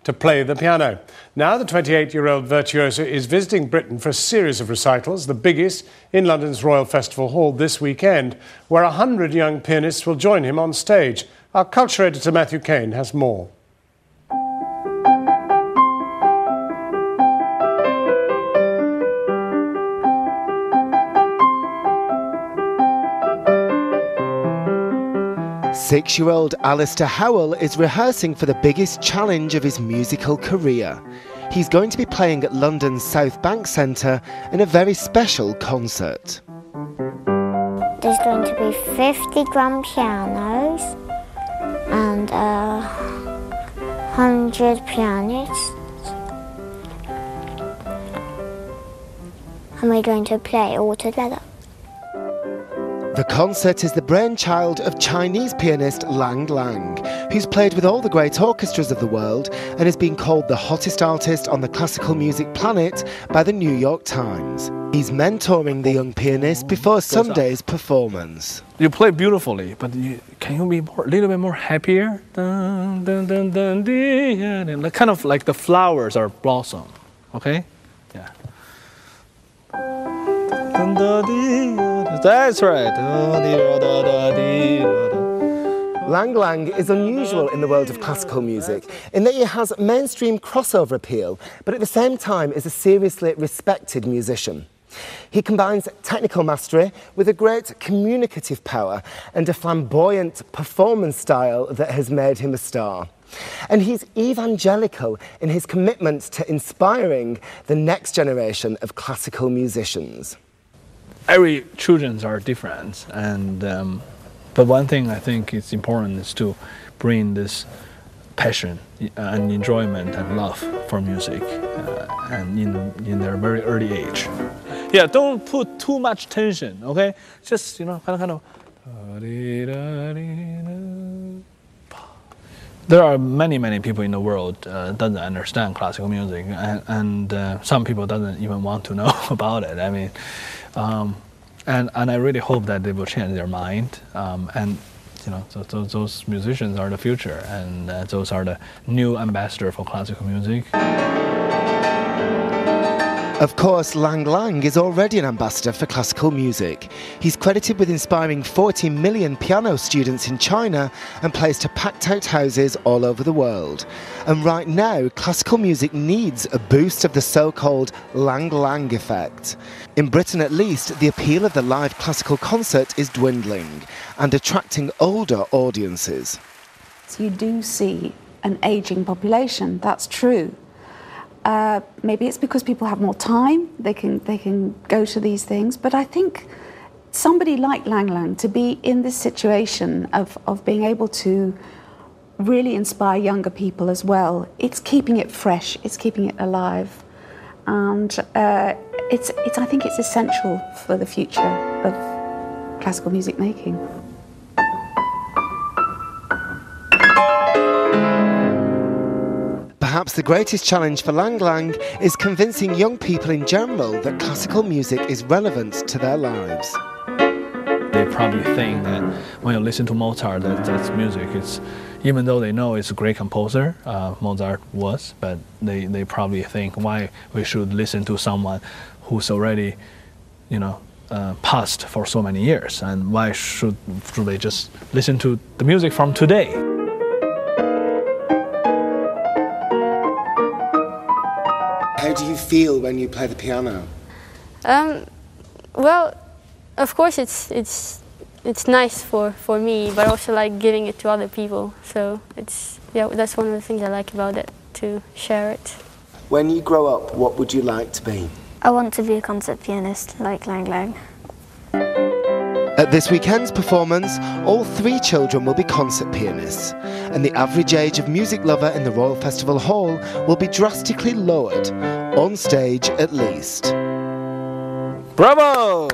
to play the piano. Now the 28-year-old virtuoso is visiting Britain for a series of recitals, the biggest in London's Royal Festival Hall this weekend, where 100 young pianists will join him on stage. Our culture editor Matthew Cain has more. Six-year-old Alasdair Howell is rehearsing for the biggest challenge of his musical career. He's going to be playing at London's South Bank Centre in a very special concert. There's going to be 50 grand pianos and 100 pianists. And we're going to play all together. The concert is the brainchild of Chinese pianist Lang Lang, who's played with all the great orchestras of the world and has been called the hottest artist on the classical music planet by the New York Times. He's mentoring the young pianist before Sunday's performance. You play beautifully, but can you be a little bit more happier? Dun, dun, dun, dun, dun, kind of like the flowers are blossom, okay? Yeah. That's right. Lang Lang is unusual in the world of classical music in that he has mainstream crossover appeal, but at the same time is a seriously respected musician. He combines technical mastery with a great communicative power and a flamboyant performance style that has made him a star. And he's evangelical in his commitment to inspiring the next generation of classical musicians. Every children are different, and but one thing I think is important is to bring this passion and enjoyment and love for music, and in their very early age. Yeah, don't put too much tension. Okay, just kind of. There are many people in the world doesn't understand classical music, and some people doesn't even want to know about it. I mean, and I really hope that they will change their mind. And those musicians are the future, and those are the new ambassador for classical music. Of course, Lang Lang is already an ambassador for classical music. He's credited with inspiring 40 million piano students in China and plays to packed-out houses all over the world. And right now, classical music needs a boost of the so-called Lang Lang effect. In Britain at least, the appeal of the live classical concert is dwindling and attracting older audiences. So you do see an ageing population, that's true. Maybe it's because people have more time, they can go to these things, but I think somebody like Lang Lang to be in this situation of being able to really inspire younger people as well, it's keeping it fresh, it's keeping it alive, and I think it's essential for the future of classical music making. Perhaps the greatest challenge for Lang Lang is convincing young people in general that classical music is relevant to their lives. They probably think that when you listen to Mozart, that's music. Even though they know it's a great composer, Mozart was, but they probably think why we should listen to someone who's already, passed for so many years, and why should they just listen to the music from today? How do you feel when you play the piano? Well, of course it's nice for me, but also like giving it to other people. So that's one of the things I like about it, to share it. When you grow up, what would you like to be? I want to be a concert pianist like Lang Lang. At this weekend's performance, all 3 children will be concert pianists, and the average age of music lover in the Royal Festival Hall will be drastically lowered, on stage at least. Bravo!